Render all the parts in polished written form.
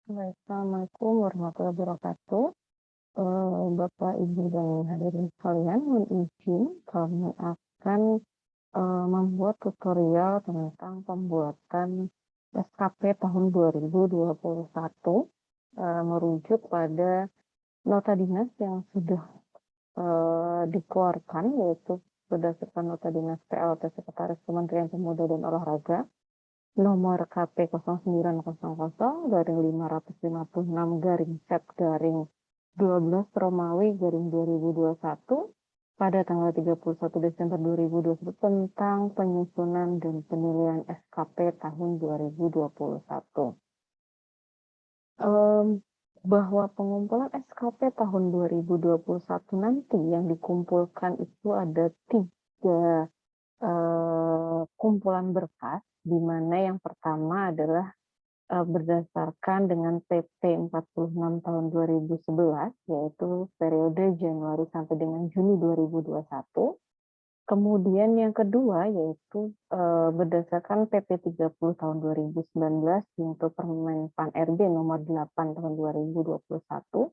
Baik, Assalamualaikum warahmatullahi wabarakatuh. Bapak, Ibu, dan hadirin sekalian, mohon izin kami akan membuat tutorial tentang pembuatan SKP tahun 2021 merujuk pada nota dinas yang sudah dikeluarkan, yaitu berdasarkan nota dinas PLT Sekretaris Kementerian Pemuda dan Olahraga nomor KP 0900/556/12 Romawi garing 2021 pada tanggal 31 Desember 2021 tentang penyusunan dan penilaian SKP tahun 2021. Bahwa pengumpulan SKP tahun 2021 nanti yang dikumpulkan itu ada 3 kumpulan berkas, di mana yang pertama adalah berdasarkan dengan PP 46 tahun 2011, yaitu periode Januari sampai dengan Juni 2021. Kemudian yang kedua yaitu berdasarkan PP 30 tahun 2019 untuk Permen Pan RB nomor 8 tahun 2021,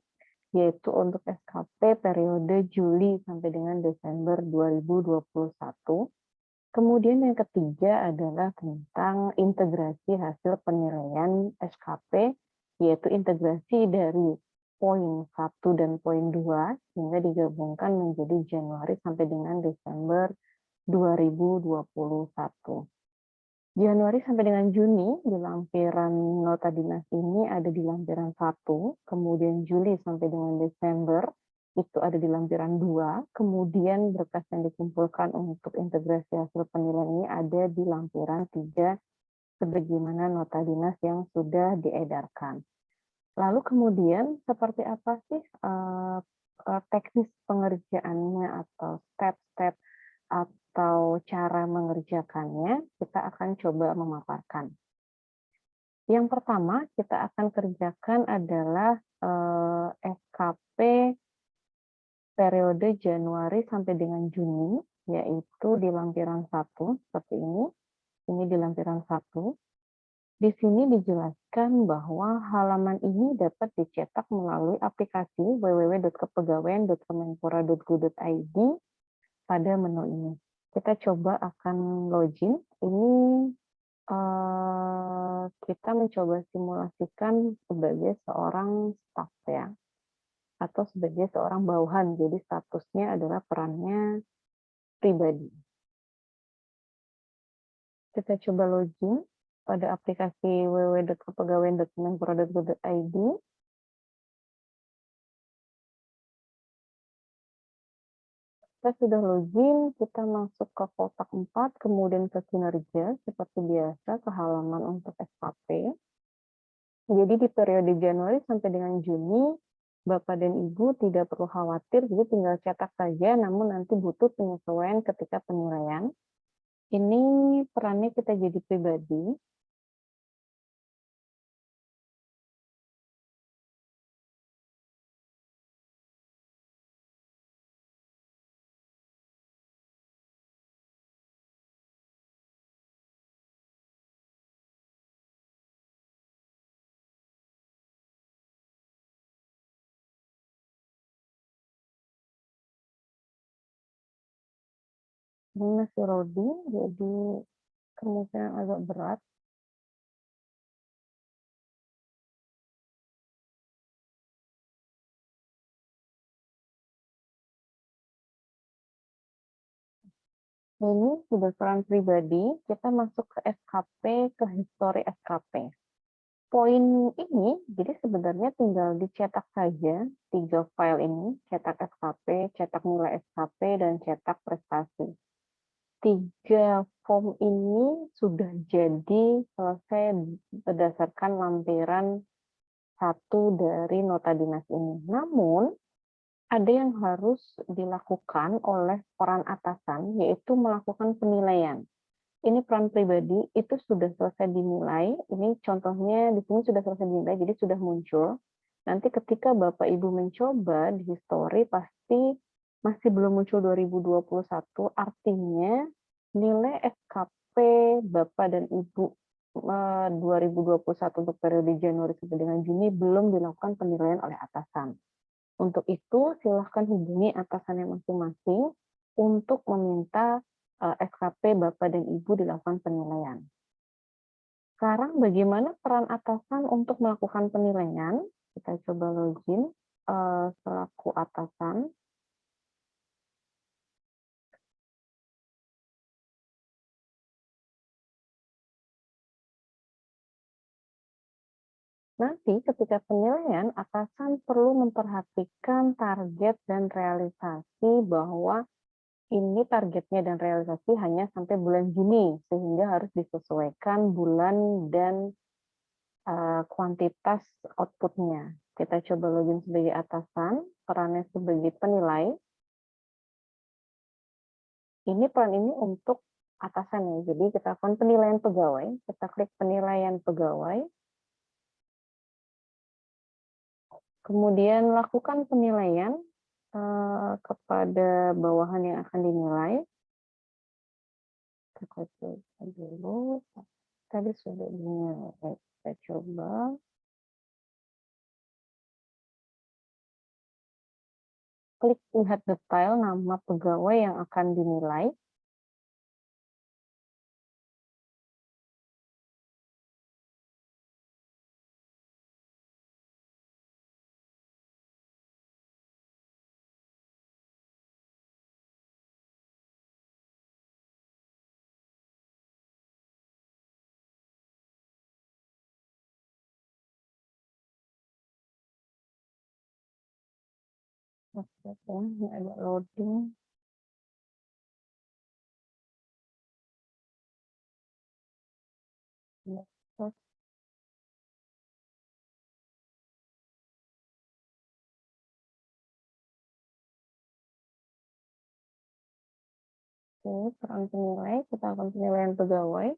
yaitu untuk SKP periode Juli sampai dengan Desember 2021. Kemudian yang ketiga adalah tentang integrasi hasil penilaian SKP, yaitu integrasi dari poin 1 dan poin 2, sehingga digabungkan menjadi Januari sampai dengan Desember 2021. Januari sampai dengan Juni di lampiran nota dinas ini ada di lampiran 1, kemudian Juli sampai dengan Desember itu ada di lampiran 2, kemudian berkas yang dikumpulkan untuk integrasi hasil penilaian ini ada di lampiran 3 sebagaimana nota dinas yang sudah diedarkan. Lalu kemudian seperti apa sih teknis pengerjaannya atau step-step atau cara mengerjakannya, kita akan coba memaparkan. Yang pertama kita akan kerjakan adalah SKP periode Januari sampai dengan Juni, yaitu di lampiran 1 seperti ini. Ini di lampiran 1. Di sini dijelaskan bahwa halaman ini dapat dicetak melalui aplikasi www.kepegawaian.kemenpora.go.id pada menu ini. Kita coba akan login. Ini kita mencoba simulasikan sebagai seorang staff ya, atau sebagai seorang bawahan. Jadi statusnya adalah perannya pribadi. Kita coba login pada aplikasi www.kepegawaian.kemenpora.go.id. Kita sudah login, kita masuk ke kotak 4, kemudian ke kinerja, seperti biasa, ke halaman untuk SKP. Jadi di periode Januari sampai dengan Juni, Bapak dan Ibu tidak perlu khawatir, jadi tinggal cetak saja, namun nanti butuh penyesuaian ketika penilaian. Ini perannya kita jadi pribadi. Ini masih loading, jadi kemungkinan agak berat. Ini sudah peran pribadi, kita masuk ke SKP, ke histori SKP. Poin ini, jadi sebenarnya tinggal dicetak saja 3 file ini, cetak SKP, cetak nilai SKP, dan cetak prestasi. 3 form ini sudah jadi selesai berdasarkan lampiran 1 dari nota dinas ini. Namun, ada yang harus dilakukan oleh peran atasan, yaitu melakukan penilaian. Ini peran pribadi, itu sudah selesai dinilai. Ini contohnya di sini sudah selesai dinilai, jadi sudah muncul. Nanti ketika Bapak Ibu mencoba di history, pasti masih belum muncul 2021, artinya nilai SKP Bapak dan Ibu 2021 untuk periode Januari sampai dengan Juni belum dilakukan penilaian oleh atasan. Untuk itu, silahkan hubungi atasannya masing-masing untuk meminta SKP Bapak dan Ibu dilakukan penilaian. Sekarang bagaimana peran atasan untuk melakukan penilaian? Kita coba login selaku atasan. Nanti ketika penilaian, atasan perlu memperhatikan target dan realisasi bahwa ini targetnya dan realisasi hanya sampai bulan Juni, sehingga harus disesuaikan bulan dan kuantitas outputnya. Kita coba login sebagai atasan, perannya sebagai penilai. Ini peran ini untuk atasan ya, jadi kita akan penilaian pegawai, kita klik penilaian pegawai, kemudian lakukan penilaian kepada bawahan yang akan dinilai. Kita coba dulu, tadi sudah dinilai, kita coba. Klik lihat detail nama pegawai yang akan dinilai. Oke, ini ada loading. Oke, peran penilai, kita akan penilaian pegawai.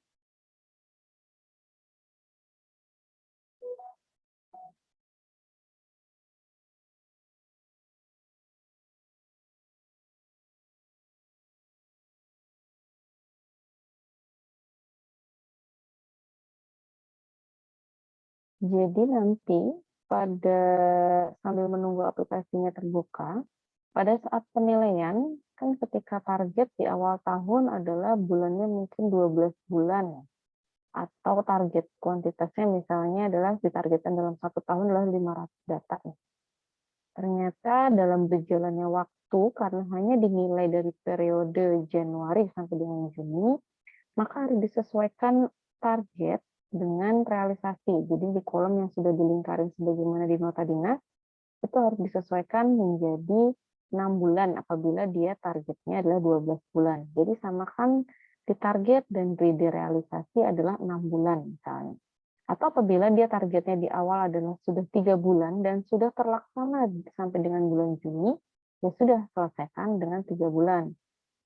Jadi nanti sambil menunggu aplikasinya terbuka, pada saat penilaian, kan ketika target di awal tahun adalah bulannya mungkin 12 bulan, atau target kuantitasnya misalnya adalah ditargetkan dalam 1 tahun adalah 500 data. Ternyata dalam berjalannya waktu, karena hanya dinilai dari periode Januari sampai dengan Juni, maka harus disesuaikan target dengan realisasi. Jadi di kolom yang sudah dilingkarin sebagaimana di nota dinas, itu harus disesuaikan menjadi 6 bulan apabila dia targetnya adalah 12 bulan. Jadi samakan di target dan di realisasi adalah 6 bulan misalnya. Atau apabila dia targetnya di awal adalah sudah 3 bulan dan sudah terlaksana sampai dengan bulan Juni, ya sudah selesaikan dengan 3 bulan.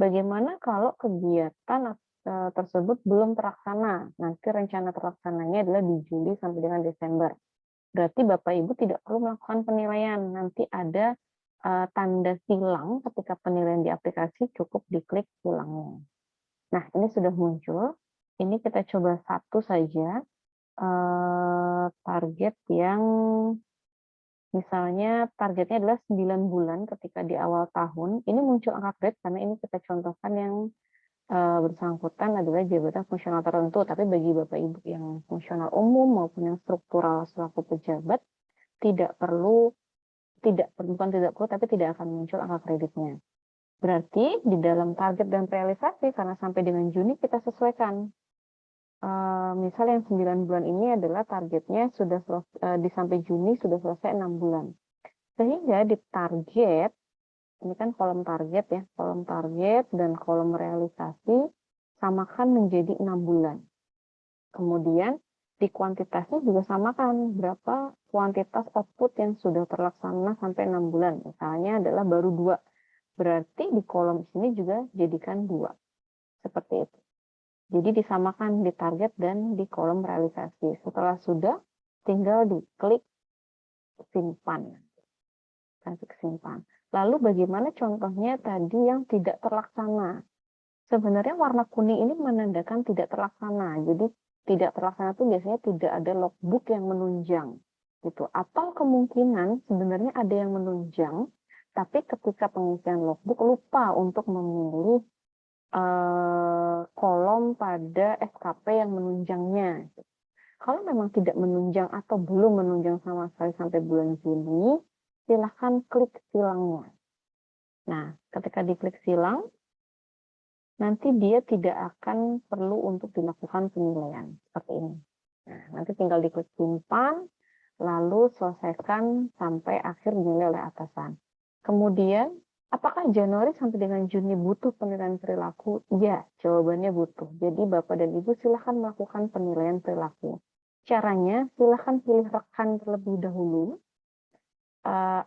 Bagaimana kalau kegiatan tersebut belum terlaksana? Nanti rencana terlaksananya adalah di Juli sampai dengan Desember. Berarti Bapak Ibu tidak perlu melakukan penilaian. Nanti ada tanda silang ketika penilaian di aplikasi, cukup diklik silangnya. Nah, ini sudah muncul. Ini kita coba satu saja. Target yang misalnya targetnya adalah 9 bulan ketika di awal tahun. Ini muncul angka grade karena ini kita contohkan yang bersangkutan adalah jabatan fungsional tertentu, tapi bagi Bapak Ibu yang fungsional umum maupun yang struktural selaku pejabat bukan tidak perlu tapi tidak akan muncul angka kreditnya. Berarti di dalam target dan realisasi karena sampai dengan Juni kita sesuaikan. Misal yang 9 bulan ini adalah targetnya sudah di sampai Juni sudah selesai 6 bulan. Sehingga di target, ini kan kolom target ya, kolom target dan kolom realisasi samakan menjadi 6 bulan. Kemudian di kuantitasnya juga samakan berapa kuantitas output yang sudah terlaksana sampai 6 bulan. Misalnya adalah baru 2. Berarti di kolom sini juga jadikan 2. Seperti itu. Jadi disamakan di target dan di kolom realisasi. Setelah sudah, tinggal diklik simpan. Klik simpan. Lalu bagaimana contohnya tadi yang tidak terlaksana? Sebenarnya warna kuning ini menandakan tidak terlaksana. Jadi tidak terlaksana itu biasanya tidak ada logbook yang menunjang gitu. Atau kemungkinan sebenarnya ada yang menunjang, tapi ketika pengisian logbook lupa untuk memilih kolom pada SKP yang menunjangnya. Kalau memang tidak menunjang atau belum menunjang sama sekali sampai bulan Juni, silahkan klik silangnya. Nah, ketika diklik silang, nanti dia tidak akan perlu untuk dilakukan penilaian seperti ini. Nah, nanti tinggal diklik simpan, lalu selesaikan sampai akhir dinilai oleh atasan. Kemudian, apakah Januari sampai dengan Juni butuh penilaian perilaku? Ya, jawabannya butuh. Jadi Bapak dan Ibu silahkan melakukan penilaian perilaku. Caranya, silahkan pilih rekan terlebih dahulu.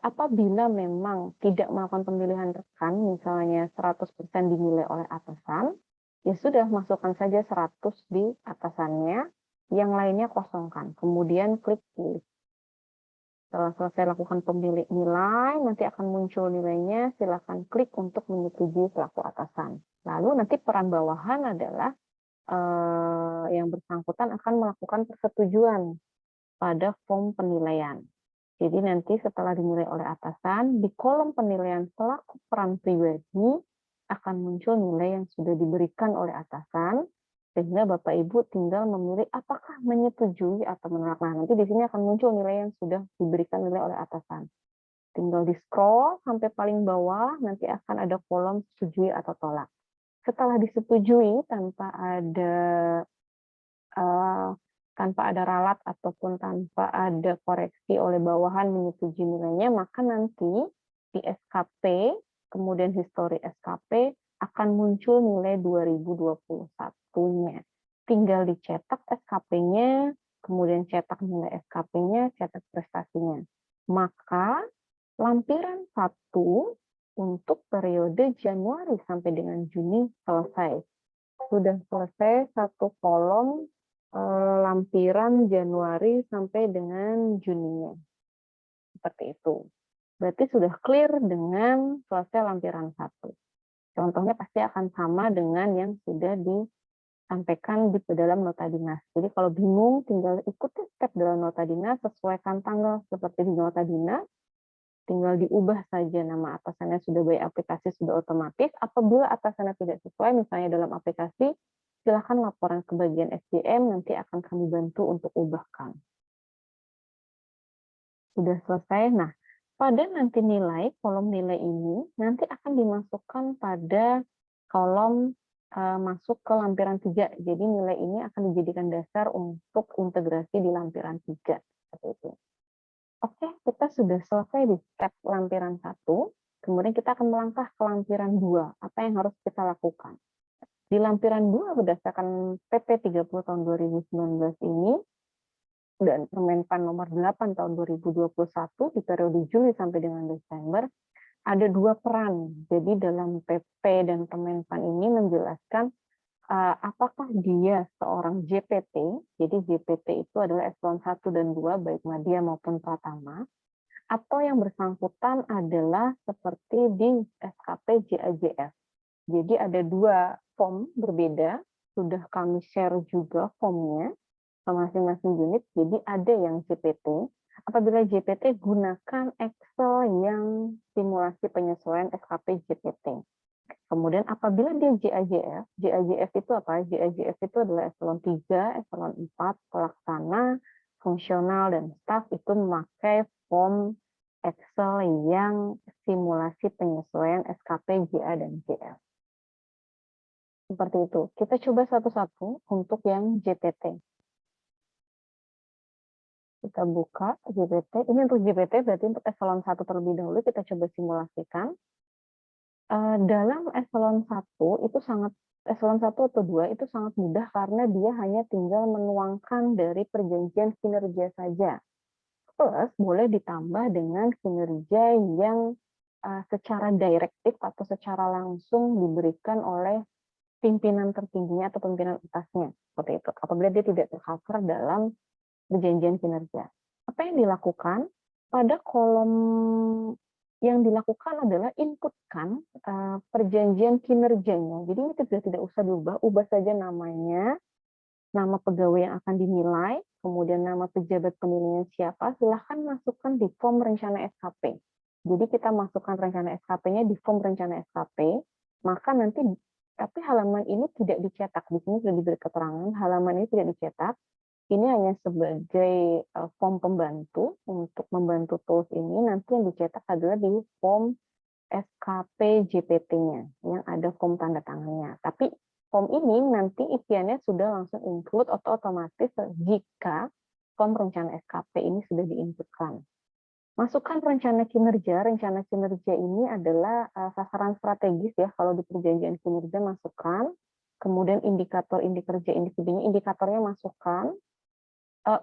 Apabila memang tidak melakukan pemilihan rekan, misalnya 100% dinilai oleh atasan, ya sudah masukkan saja 100 di atasannya, yang lainnya kosongkan. Kemudian klik pilih. Setelah selesai lakukan pemilik nilai, nanti akan muncul nilainya, silakan klik untuk menyetujui selaku atasan. Lalu nanti peran bawahan adalah yang bersangkutan akan melakukan persetujuan pada form penilaian. Jadi nanti setelah dinilai oleh atasan, di kolom penilaian selaku peran pribadi akan muncul nilai yang sudah diberikan oleh atasan, sehingga Bapak Ibu tinggal memilih apakah menyetujui atau menolak. Nah, nanti di sini akan muncul nilai yang sudah diberikan nilai oleh atasan. Tinggal di scroll sampai paling bawah, nanti akan ada kolom setujui atau tolak. Setelah disetujui tanpa ada ralat ataupun tanpa ada koreksi oleh bawahan menyetujui nilainya, maka nanti di SKP, kemudian histori SKP, akan muncul nilai 2021-nya. Tinggal dicetak SKP-nya, kemudian cetak nilai SKP-nya, cetak prestasinya. Maka lampiran 1 untuk periode Januari sampai dengan Juni selesai. Sudah selesai satu kolom lampiran Januari sampai dengan Juninya. Seperti itu. Berarti sudah clear dengan selesai lampiran 1. Contohnya pasti akan sama dengan yang sudah disampaikan di dalam nota dinas. Jadi kalau bingung, tinggal ikuti step dalam nota dinas, sesuaikan tanggal seperti di nota dinas, tinggal diubah saja nama atasannya sudah by aplikasi, sudah otomatis. Apabila atasannya tidak sesuai, misalnya dalam aplikasi, silakan laporan ke bagian SDM, nanti akan kami bantu untuk ubahkan. Sudah selesai. Nah, pada nanti nilai, kolom nilai ini nanti akan dimasukkan pada kolom masuk ke lampiran 3. Jadi nilai ini akan dijadikan dasar untuk integrasi di lampiran 3. Seperti itu. Oke, kita sudah selesai di step lampiran 1. Kemudian kita akan melangkah ke lampiran 2. Apa yang harus kita lakukan? Di lampiran 2 berdasarkan PP 30 tahun 2019 ini dan Permenpan nomor 8 tahun 2021 di periode Juli sampai dengan Desember ada 2 peran. Jadi dalam PP dan Permenpan ini menjelaskan apakah dia seorang JPT, jadi JPT itu adalah eselon 1 dan 2 baik madya maupun pratama, atau yang bersangkutan adalah seperti di SKP JAJF. Jadi ada 2 form berbeda, sudah kami share juga formnya ke masing-masing unit, jadi ada yang JPT. Apabila JPT, gunakan Excel yang simulasi penyesuaian SKP JPT. Kemudian apabila dia JAJF, JAJF itu apa? JAJF itu adalah eselon 3, eselon 4, pelaksana, fungsional, dan staf itu memakai form Excel yang simulasi penyesuaian SKP JA dan JF. Seperti itu. Kita coba satu-satu untuk yang JPT. Kita buka JPT. Ini untuk JPT, berarti untuk eselon 1 terlebih dahulu kita coba simulasikan. Dalam eselon 1 itu eselon 1 atau 2 itu sangat mudah karena dia hanya tinggal menuangkan dari perjanjian kinerja saja. Plus boleh ditambah dengan kinerja yang secara direktif atau secara langsung diberikan oleh pimpinan tertingginya atau pimpinan atasnya, seperti itu. Apabila dia tidak tercover dalam perjanjian kinerja. Apa yang dilakukan? Pada kolom yang dilakukan adalah inputkan perjanjian kinerjanya. Jadi ini tidak usah diubah, ubah saja namanya, nama pegawai yang akan dinilai, kemudian nama pejabat penilaian siapa, silahkan masukkan di form rencana SKP. Jadi kita masukkan rencana SKP-nya di form rencana SKP, maka nanti, tapi halaman ini tidak dicetak. Di sini sudah diberi keterangan, halaman ini tidak dicetak. Ini hanya sebagai form pembantu untuk membantu tools ini. Nanti yang dicetak adalah di form SKP JPT-nya yang ada form tanda tangannya. Tapi form ini nanti isiannya sudah langsung include atau otomatis jika form rencana SKP ini sudah diinputkan. Masukkan rencana kinerja. Rencana kinerja ini adalah sasaran strategis ya. Kalau di perjanjian kinerja masukkan. Kemudian indikator-indikator kerja individunya, indikatornya masukkan.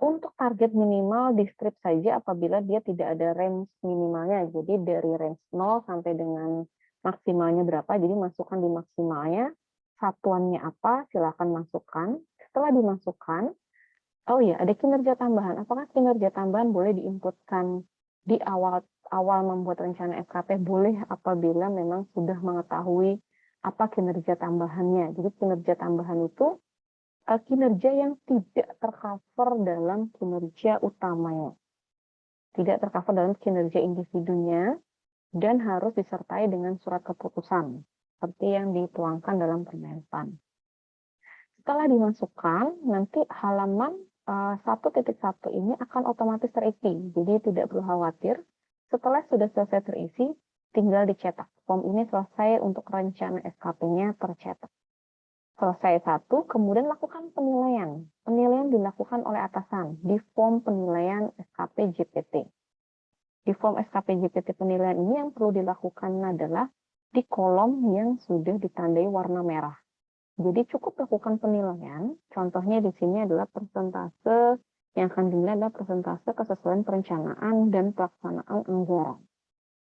Untuk target minimal di strip saja apabila dia tidak ada range minimalnya. Jadi dari range 0 sampai dengan maksimalnya berapa, jadi masukkan di maksimalnya. Satuannya apa, silakan masukkan. Setelah dimasukkan, oh ya, ada kinerja tambahan. Apakah kinerja tambahan boleh diinputkan di awal membuat rencana SKP? Boleh apabila memang sudah mengetahui apa kinerja tambahannya. Jadi kinerja tambahan itu kinerja yang tidak tercover dalam kinerja utamanya. Tidak tercover dalam kinerja individunya dan harus disertai dengan surat keputusan seperti yang dituangkan dalam Permenpan. Setelah dimasukkan, nanti halaman 1.1 ini akan otomatis terisi. Jadi tidak perlu khawatir. Setelah sudah selesai terisi, tinggal dicetak. Form ini selesai untuk rencana SKP-nya tercetak. Selesai satu, kemudian lakukan penilaian. Penilaian dilakukan oleh atasan di form penilaian SKP JPT. Di form SKP JPT penilaian ini yang perlu dilakukan adalah di kolom yang sudah ditandai warna merah. Jadi cukup lakukan penilaian. Contohnya di sini adalah persentase yang akan dinilai adalah persentase kesesuaian perencanaan dan pelaksanaan anggaran.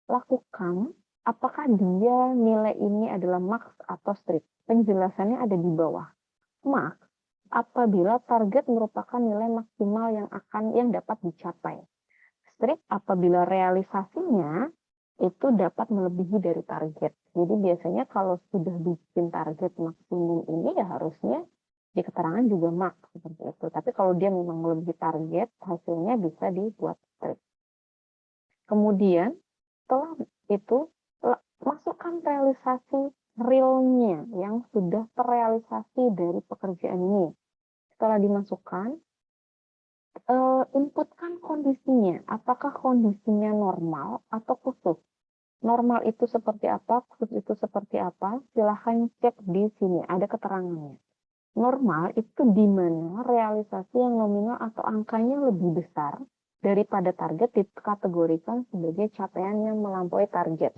Lakukan apakah dia nilai ini adalah max atau strip. Penjelasannya ada di bawah. Max apabila target merupakan nilai maksimal yang dapat dicapai. Strip apabila realisasinya itu dapat melebihi dari target. Jadi biasanya kalau sudah bikin target maksimum ini ya harusnya di keterangan juga max seperti itu. Tapi kalau dia memang melebihi target, hasilnya bisa dibuat strip. Kemudian setelah itu masukkan realisasi realnya yang sudah terrealisasi dari pekerjaan ini. Setelah dimasukkan, inputkan kondisinya. Apakah kondisinya normal atau khusus? Normal itu seperti apa, khusus itu seperti apa? Silahkan cek di sini, ada keterangannya. Normal itu di mana realisasi yang nominal atau angkanya lebih besar daripada target dikategorikan sebagai capaian yang melampaui target.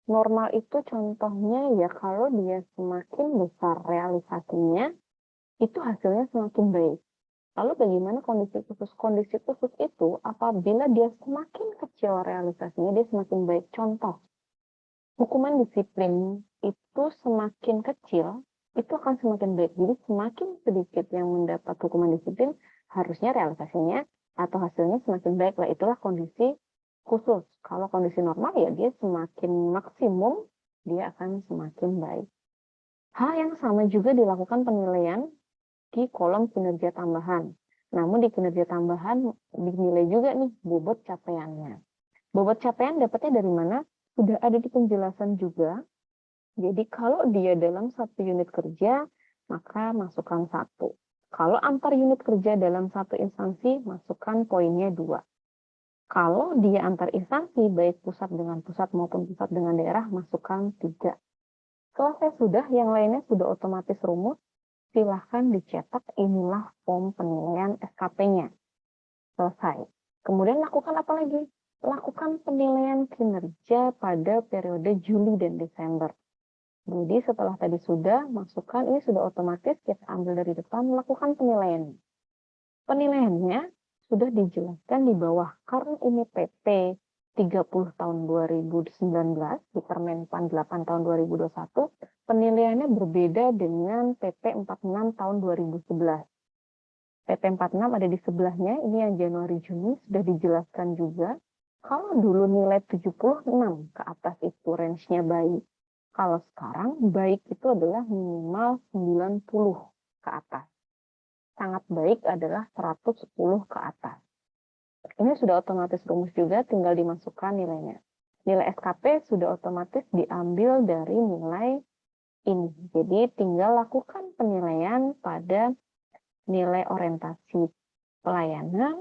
Normal itu contohnya ya kalau dia semakin besar realisasinya, itu hasilnya semakin baik. Lalu bagaimana kondisi khusus? Kondisi khusus itu apabila dia semakin kecil realisasinya, dia semakin baik. Contoh, hukuman disiplin itu semakin kecil, itu akan semakin baik. Jadi semakin sedikit yang mendapat hukuman disiplin, harusnya realisasinya atau hasilnya semakin baik. Lah itulah kondisi khusus. Kalau kondisi normal ya dia semakin maksimum, dia akan semakin baik. Hal yang sama juga dilakukan penilaian di kolom kinerja tambahan. Namun di kinerja tambahan dinilai juga nih bobot capaiannya. Bobot capaian dapatnya dari mana? Sudah ada di penjelasan juga. Jadi kalau dia dalam satu unit kerja, maka masukkan 1. Kalau antar unit kerja dalam satu instansi, masukkan poinnya 2. Kalau dia antar instansi, baik pusat dengan pusat maupun pusat dengan daerah, masukkan 3. Selesai sudah, yang lainnya sudah otomatis rumus, silahkan dicetak, inilah form penilaian SKP-nya. Selesai. Kemudian lakukan apa lagi? Lakukan penilaian kinerja pada periode Juli dan Desember. Jadi setelah tadi sudah masukkan, ini sudah otomatis, kita ambil dari depan, lakukan penilaian. Penilaiannya sudah dijelaskan di bawah, karena ini PP 30 tahun 2019, di Permenpan 8 tahun 2021, penilaiannya berbeda dengan PP 46 tahun 2011. PP 46 ada di sebelahnya, ini yang Januari-Juni sudah dijelaskan juga. Kalau dulu nilai 76 ke atas itu range-nya baik. Kalau sekarang baik itu adalah minimal 90 ke atas. sangat baik adalah 110 ke atas. Ini sudah otomatis rumus juga, tinggal dimasukkan nilainya. Nilai SKP sudah otomatis diambil dari nilai ini. Jadi tinggal lakukan penilaian pada nilai orientasi pelayanan,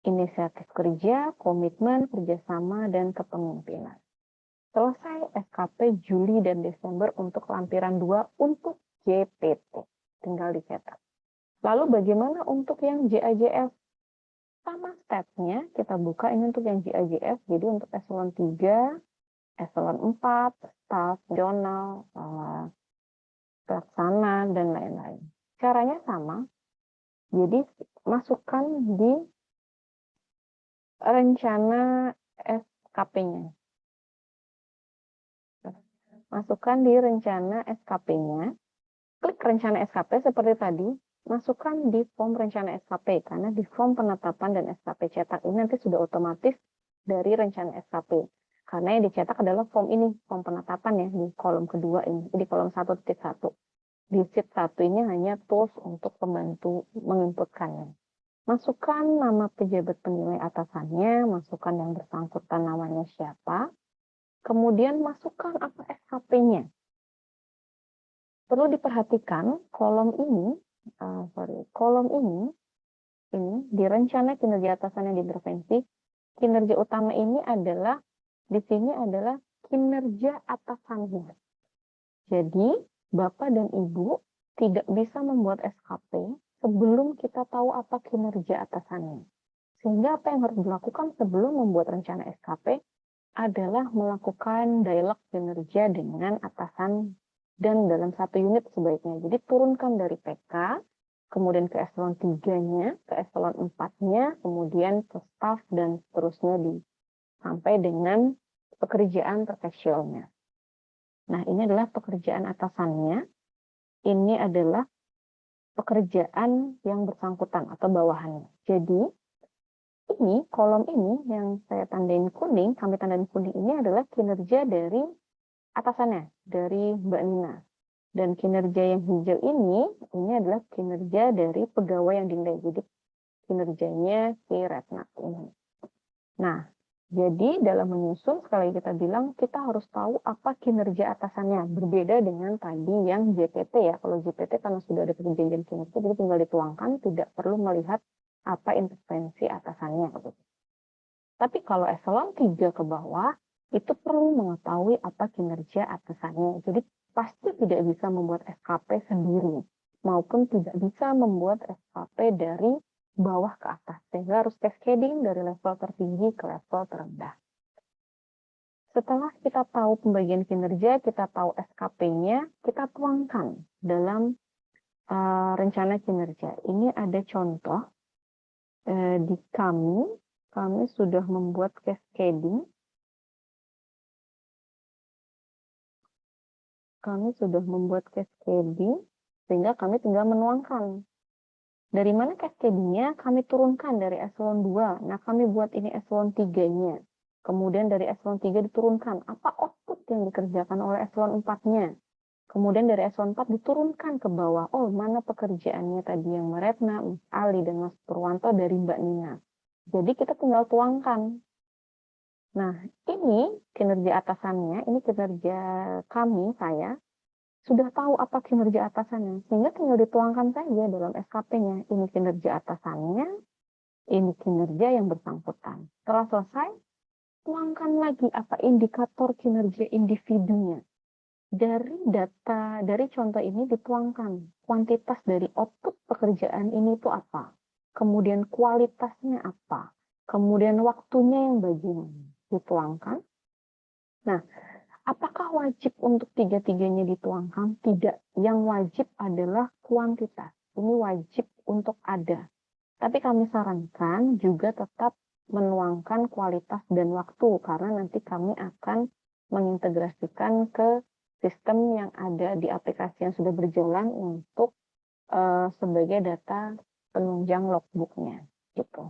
inisiatif kerja, komitmen, kerjasama, dan kepemimpinan. Selesai SKP Juli dan Desember untuk lampiran 2 untuk JPT. Tinggal dicetak. Lalu bagaimana untuk yang JAJF? Sama stepnya, kita buka ini untuk yang JAJF, jadi untuk eselon 3, eselon 4, staf, jurnal, pelaksana, dan lain-lain. Caranya sama, jadi masukkan di rencana SKP-nya. Masukkan di rencana SKP-nya, klik rencana SKP seperti tadi, masukkan di form rencana SKP, karena di form penetapan dan SKP cetak ini nanti sudah otomatis dari rencana SKP. Karena yang dicetak adalah form ini, form penetapan ya, di kolom kedua ini, di kolom 1.1. Di sheet 1 ini hanya tools untuk pembantu menginputkannya. Masukkan nama pejabat penilai atasannya, masukkan yang bersangkutan namanya siapa, kemudian masukkan apa SKP-nya. Perlu diperhatikan kolom ini, kolom ini di rencana kinerja atasan yang diintervensi, kinerja utama ini adalah, di sini adalah kinerja atasannya. Jadi, Bapak dan Ibu tidak bisa membuat SKP sebelum kita tahu apa kinerja atasannya. Sehingga apa yang harus dilakukan sebelum membuat rencana SKP adalah melakukan dialog kinerja dengan atasan dan dalam satu unit sebaiknya. Jadi turunkan dari PK, kemudian ke eselon 3-nya, ke eselon 4-nya, kemudian ke staf, dan seterusnya sampai dengan pekerjaan terkecilnya. Nah, ini adalah pekerjaan atasannya, ini adalah pekerjaan yang bersangkutan atau bawahannya. Jadi, ini, kolom ini yang saya tandain kuning, kami tandain kuning ini adalah kinerja dari atasannya, dari Mbak Nina. Dan kinerja yang hijau ini adalah kinerja dari pegawai yang dinilai. Jadi kinerjanya si Retna ini. Nah, jadi dalam menyusun, sekali kita bilang, kita harus tahu apa kinerja atasannya. Berbeda dengan tadi yang JPT ya. Kalau JPT karena sudah ada perjanjian kinerja, jadi tinggal dituangkan, tidak perlu melihat apa intervensi atasannya. Tapi kalau eselon 3 ke bawah, itu perlu mengetahui apa kinerja atasannya. Jadi pasti tidak bisa membuat SKP sendiri, maupun tidak bisa membuat SKP dari bawah ke atas. Sehingga harus cascading dari level tertinggi ke level terendah. Setelah kita tahu pembagian kinerja, kita tahu SKP-nya, kita tuangkan dalam rencana kinerja. Ini ada contoh di kami sudah membuat cascading. Kami sudah membuat cascading, sehingga kami tinggal menuangkan. Dari mana cascadingnya? Kami turunkan dari eselon 2. Nah, kami buat ini eselon 3-nya. Kemudian dari eselon 3 diturunkan. Apa output yang dikerjakan oleh eselon 4-nya? Kemudian dari eselon 4 diturunkan ke bawah. Oh, mana pekerjaannya tadi yang Mbak Retna, Mas Ali, dan Mas Purwanto dari Mbak Nina. Jadi kita tinggal tuangkan. Nah, ini kinerja atasannya, ini kinerja kami, saya, sudah tahu apa kinerja atasannya, sehingga tinggal dituangkan saja dalam SKP-nya. Ini kinerja atasannya, ini kinerja yang bersangkutan. Setelah selesai, tuangkan lagi apa indikator kinerja individunya. Dari data, dari contoh ini dituangkan kuantitas dari output pekerjaan ini itu apa, kemudian kualitasnya apa, kemudian waktunya yang bagaimana, dituangkan. Nah, apakah wajib untuk tiga-tiganya dituangkan? Tidak. Yang wajib adalah kuantitas. Ini wajib untuk ada. Tapi kami sarankan juga tetap menuangkan kualitas dan waktu, karena nanti kami akan mengintegrasikan ke sistem yang ada di aplikasi yang sudah berjalan untuk sebagai data penunjang logbooknya. Gitu.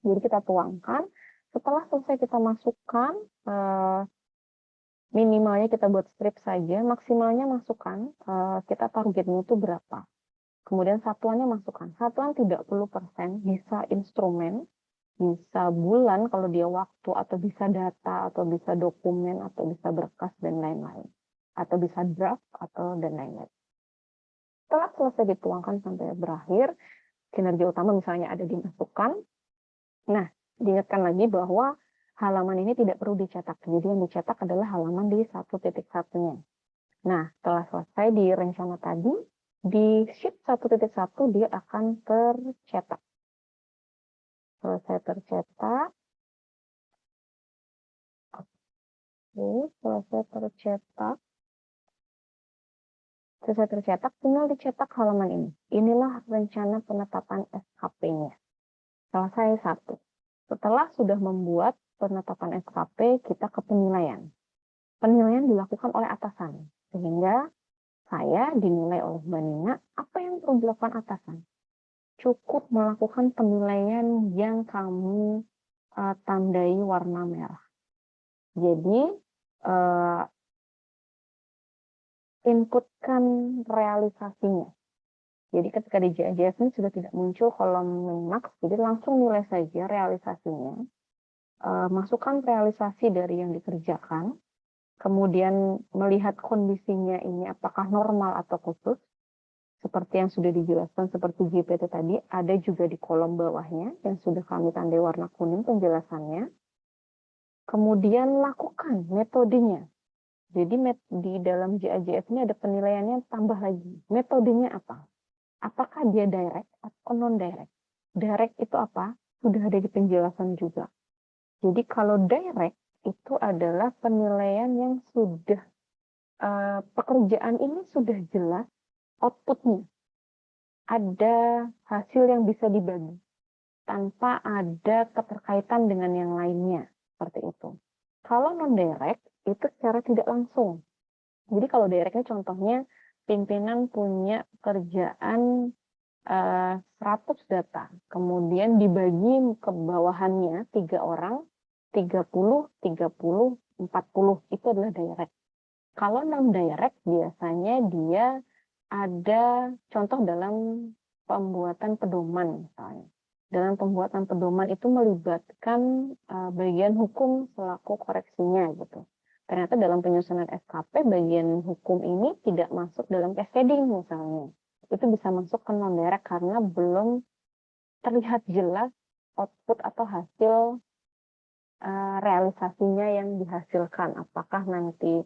Jadi kita tuangkan. Setelah selesai kita masukkan, minimalnya kita buat strip saja, maksimalnya masukkan, kita targetnya itu berapa. Kemudian satuannya masukkan. Satuan tidak perlu persen, bisa instrumen, bisa bulan kalau dia waktu, atau bisa data, atau bisa dokumen, atau bisa berkas, dan lain-lain. Atau bisa draft, atau dan lain-lain. Setelah selesai dituangkan sampai berakhir, kinerja utama misalnya ada dimasukkan. Nah, diingatkan lagi bahwa halaman ini tidak perlu dicetak. Jadi yang dicetak adalah halaman di 1.1-nya. Nah, setelah selesai di rencana tadi, di sheet 1.1 dia akan tercetak. Selesai tercetak. Oke, selesai tercetak, tinggal dicetak halaman ini. Inilah rencana penetapan SKP-nya. Selesai satu. Setelah sudah membuat penetapan SKP, kita ke penilaian. Penilaian dilakukan oleh atasan, sehingga saya dinilai oleh Mbak Nina. Apa yang perlu dilakukan atasan? Cukup melakukan penilaian yang kami tandai warna merah. Jadi, inputkan realisasinya. Jadi ketika di JAJF ini sudah tidak muncul kolom min-max, jadi langsung nilai saja realisasinya. Masukkan realisasi dari yang dikerjakan, kemudian melihat kondisinya ini apakah normal atau khusus, seperti yang sudah dijelaskan seperti GPT tadi, ada juga di kolom bawahnya yang sudah kami tandai warna kuning penjelasannya. Kemudian lakukan metodenya. Jadi di dalam JAJF ini ada penilaiannya tambah lagi. Metodenya apa? Apakah dia direct atau non-direct? Direct itu apa? Sudah ada di penjelasan juga. Jadi kalau direct itu adalah penilaian yang sudah, pekerjaan ini sudah jelas outputnya. Ada hasil yang bisa dibagi tanpa ada keterkaitan dengan yang lainnya. Seperti itu. Kalau non-direct itu secara tidak langsung. Jadi kalau directnya contohnya pimpinan punya kerjaan 100 data, kemudian dibagi ke bawahannya 3 orang, 30, 30, 40, itu adalah direct. Kalau non-direct biasanya dia ada contoh dalam pembuatan pedoman misalnya. Dalam pembuatan pedoman itu melibatkan bagian hukum selaku koreksinya gitu. Ternyata dalam penyusunan SKP bagian hukum ini tidak masuk dalam cascading misalnya. Itu bisa masuk ke non-direct karena belum terlihat jelas output atau hasil realisasinya yang dihasilkan. Apakah nanti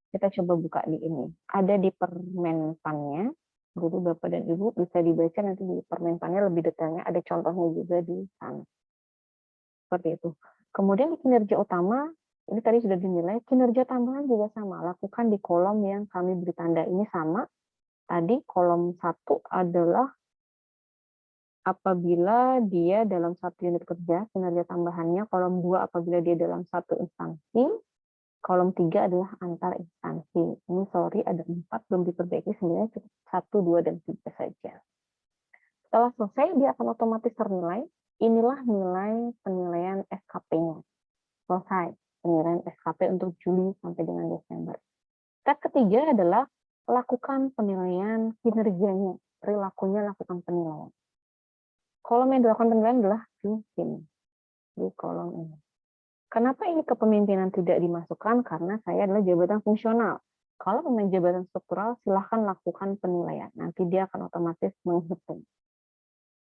kita coba buka di ini. Ada di Permenpannya. Jadi Bapak dan Ibu bisa dibaca nanti di Permenpannya lebih detailnya. Ada contohnya juga di sana. Seperti itu. Kemudian di kinerja utama, ini tadi sudah dinilai. Kinerja tambahan juga sama. Lakukan di kolom yang kami beri tanda ini sama. Tadi kolom 1 adalah apabila dia dalam satu unit kerja, kinerja tambahannya. Kolom 2 apabila dia dalam satu instansi. Kolom 3 adalah antar instansi. Ini sorry ada 4 belum diperbaiki, sebenarnya cukup 1, 2, dan 3 saja. Setelah selesai dia akan otomatis ternilai. Inilah nilai penilaian SKP-nya. Selesai penilaian SKP untuk Juli sampai dengan Desember. Step ketiga adalah lakukan penilaian kinerjanya. Perilakunya lakukan penilaian. Kolom yang dilakukan penilaian adalah pimpin. Di kolom ini. Kenapa ini kepemimpinan tidak dimasukkan? Karena saya adalah jabatan fungsional. Kalau pemain jabatan struktural, silahkan lakukan penilaian. Nanti dia akan otomatis menghitung.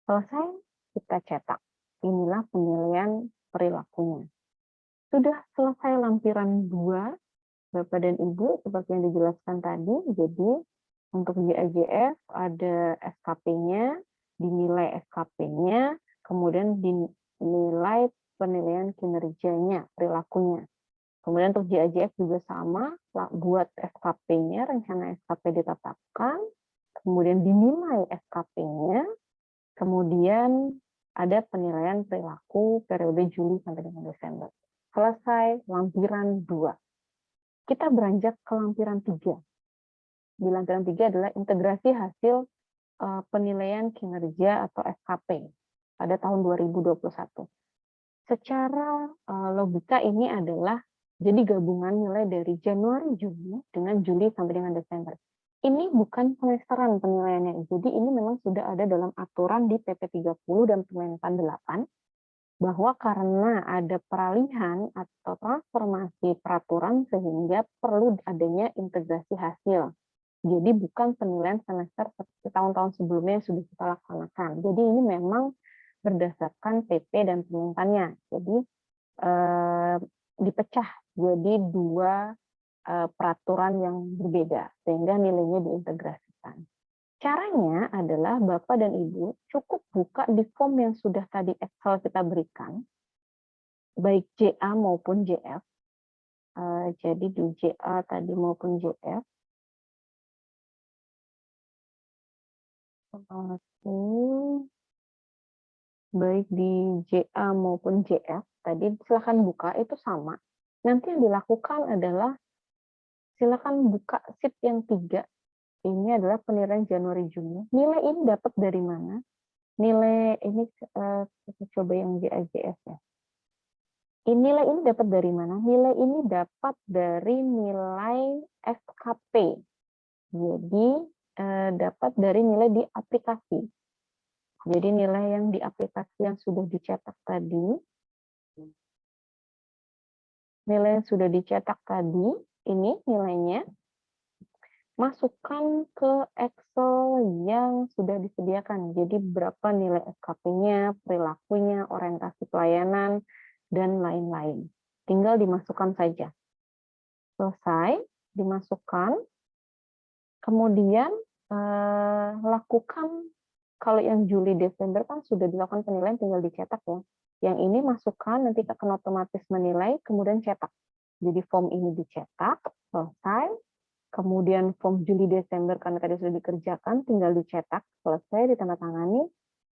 Selesai, kita cetak. Inilah penilaian perilakunya. Sudah selesai lampiran 2, Bapak dan Ibu, seperti yang dijelaskan tadi. Jadi, untuk JAJF ada SKP-nya, dinilai SKP-nya, kemudian dinilai penilaian kinerjanya, perilakunya. Kemudian untuk JAJF juga sama, buat SKP-nya, rencana SKP ditetapkan, kemudian dinilai SKP-nya, kemudian ada penilaian perilaku periode Juli sampai dengan Desember. Selesai lampiran 2. Kita beranjak ke lampiran 3. Di lampiran 3 adalah integrasi hasil penilaian kinerja atau SKP pada tahun 2021. Secara logika ini adalah jadi gabungan nilai dari Januari Juni dengan Juli sampai dengan Desember. Ini bukan semesteran penilaiannya. Jadi ini memang sudah ada dalam aturan di PP 30 dan Permenpan 8 bahwa karena ada peralihan atau transformasi peraturan sehingga perlu adanya integrasi hasil. Jadi bukan penilaian semester seperti tahun-tahun sebelumnya yang sudah kita laksanakan. Jadi ini memang berdasarkan PP dan Permenpannya. Jadi dipecah jadi dua peraturan yang berbeda sehingga nilainya diintegrasikan. Caranya adalah Bapak dan Ibu cukup buka di form yang sudah tadi Excel kita berikan, baik JA maupun JF. Jadi di JA tadi maupun JF. Baik di JA maupun JF, tadi silakan buka, itu sama. Nanti yang dilakukan adalah silakan buka sheet yang 3. Ini adalah penilaian Januari-Juni. Nilai ini dapat dari mana? Nilai ini kita coba yang JAJF ya. Nilai ini dapat dari mana? Nilai ini dapat dari nilai SKP. Jadi dapat dari nilai di aplikasi. Jadi nilai yang di aplikasi yang sudah dicetak tadi, nilai yang sudah dicetak tadi, ini nilainya masukkan ke Excel yang sudah disediakan. Jadi berapa nilai SKP-nya, perilakunya, orientasi pelayanan, dan lain-lain. Tinggal dimasukkan saja. Selesai, dimasukkan. Kemudian lakukan, kalau yang Juli Desember kan sudah dilakukan penilaian, tinggal dicetak ya. Yang ini masukkan, nanti akan otomatis menilai, kemudian cetak. Jadi form ini dicetak, selesai. Kemudian form Juli Desember karena tadi sudah dikerjakan, tinggal dicetak, selesai, ditandatangani,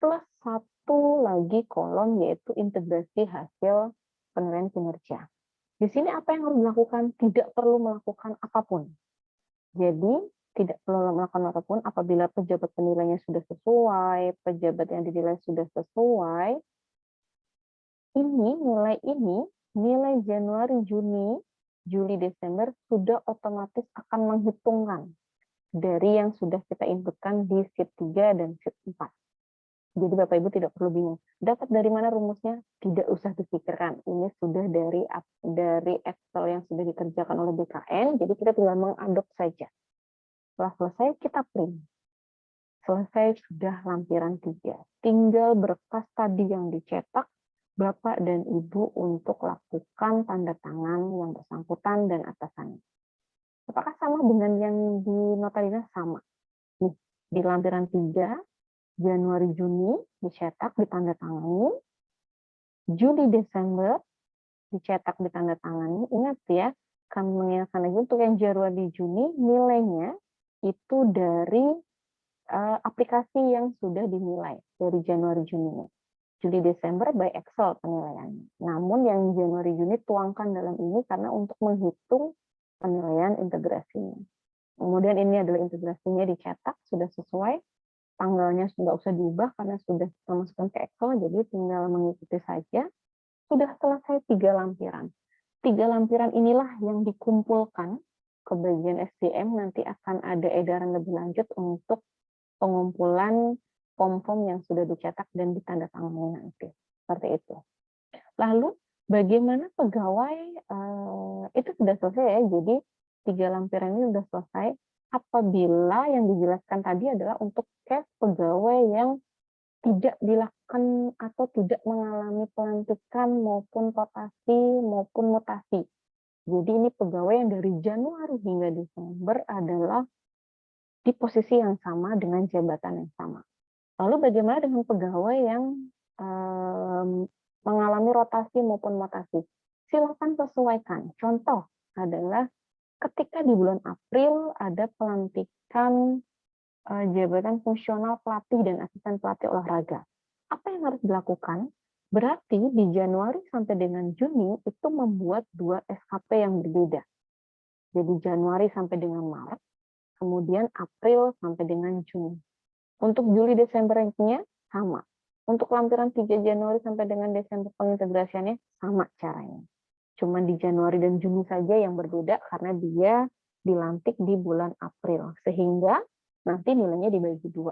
plus satu lagi kolom yaitu integrasi hasil penilaian kinerja. Di sini apa yang harus dilakukan? Tidak perlu melakukan apapun. Jadi tidak perlu melakukan apapun apabila pejabat penilainya sudah sesuai, pejabat yang dinilai sudah sesuai. Nilai Januari, Juni, Juli, Desember sudah otomatis akan menghitungkan dari yang sudah kita inputkan di sheet 3 dan sheet 4. Jadi Bapak Ibu tidak perlu bingung. Dapat dari mana rumusnya? Tidak usah dipikirkan. Ini sudah dari Excel yang sudah dikerjakan oleh BKN, jadi kita tinggal mengadop saja. Setelah selesai, kita print. Selesai sudah lampiran 3. Tinggal berkas tadi yang dicetak, Bapak dan Ibu untuk lakukan tanda tangan yang bersangkutan dan atasannya. Apakah sama dengan yang di nota dinas? Sama. Nih, di lampiran 3, Januari, Juni, dicetak, ditandatangani. Juli, Desember, dicetak, ditandatangani. Ingat ya, kami mengingatkan lagi untuk yang Januari, Juni, nilainya itu dari aplikasi yang sudah dinilai dari Januari, Juni. Juli, Desember by Excel penilaiannya. Namun yang Januari, Juni tuangkan dalam ini karena untuk menghitung penilaian integrasinya. Kemudian ini adalah integrasinya dicetak, sudah sesuai. Tanggalnya nggak usah diubah karena sudah kita masukkan ke Excel, jadi tinggal mengikuti saja. Sudah selesai 3 lampiran. 3 lampiran inilah yang dikumpulkan ke bagian SDM, nanti akan ada edaran lebih lanjut untuk pengumpulan form-form yang sudah dicetak dan ditandatangani nanti. Seperti itu. Lalu bagaimana pegawai, itu sudah selesai ya, jadi 3 lampiran ini sudah selesai. Apabila yang dijelaskan tadi adalah untuk case pegawai yang tidak dilakukan atau tidak mengalami pelantikan maupun rotasi maupun mutasi. Jadi ini pegawai yang dari Januari hingga Desember adalah di posisi yang sama dengan jabatan yang sama. Lalu bagaimana dengan pegawai yang mengalami rotasi maupun mutasi? Silakan sesuaikan. Contoh adalah ketika di bulan April ada pelantikan jabatan fungsional pelatih dan asisten pelatih olahraga. Apa yang harus dilakukan? Berarti di Januari sampai dengan Juni itu membuat 2 SKP yang berbeda. Jadi Januari sampai dengan Maret, kemudian April sampai dengan Juni. Untuk Juli Desembernya sama. Untuk lampiran 3 Januari sampai dengan Desember pengintegrasiannya sama caranya. Cuma di Januari dan Juni saja yang berbeda karena dia dilantik di bulan April, sehingga nanti nilainya dibagi 2.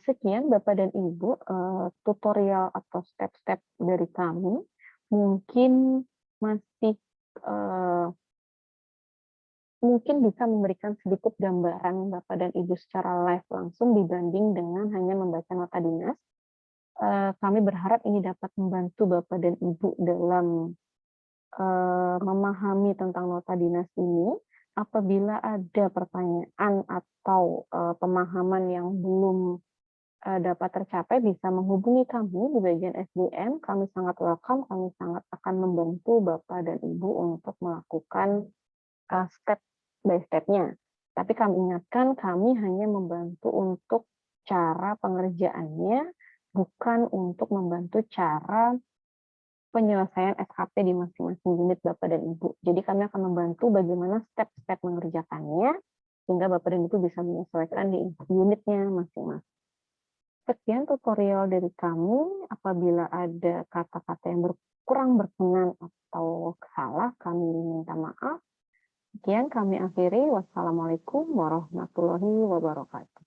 Sekian Bapak dan Ibu, tutorial atau step-step dari kami. Mungkin masih, mungkin bisa memberikan sedikit gambaran Bapak dan Ibu secara live langsung dibanding dengan hanya membaca nota dinas. Kami berharap ini dapat membantu Bapak dan Ibu dalam memahami tentang nota dinas ini. Apabila ada pertanyaan atau pemahaman yang belum dapat tercapai, bisa menghubungi kami di bagian SDM. Kami sangat welcome, kami sangat akan membantu Bapak dan Ibu untuk melakukan step by step-nya. Tapi kami ingatkan, kami hanya membantu untuk cara pengerjaannya, bukan untuk membantu cara penyelesaian SKP di masing-masing unit Bapak dan Ibu. Jadi kami akan membantu bagaimana step-step mengerjakannya, sehingga Bapak dan Ibu bisa menyesuaikan di unitnya masing-masing. Sekian tutorial dari kami. Apabila ada kata-kata yang kurang berkenan atau salah, kami minta maaf. Sekian kami akhiri. Wassalamualaikum warahmatullahi wabarakatuh.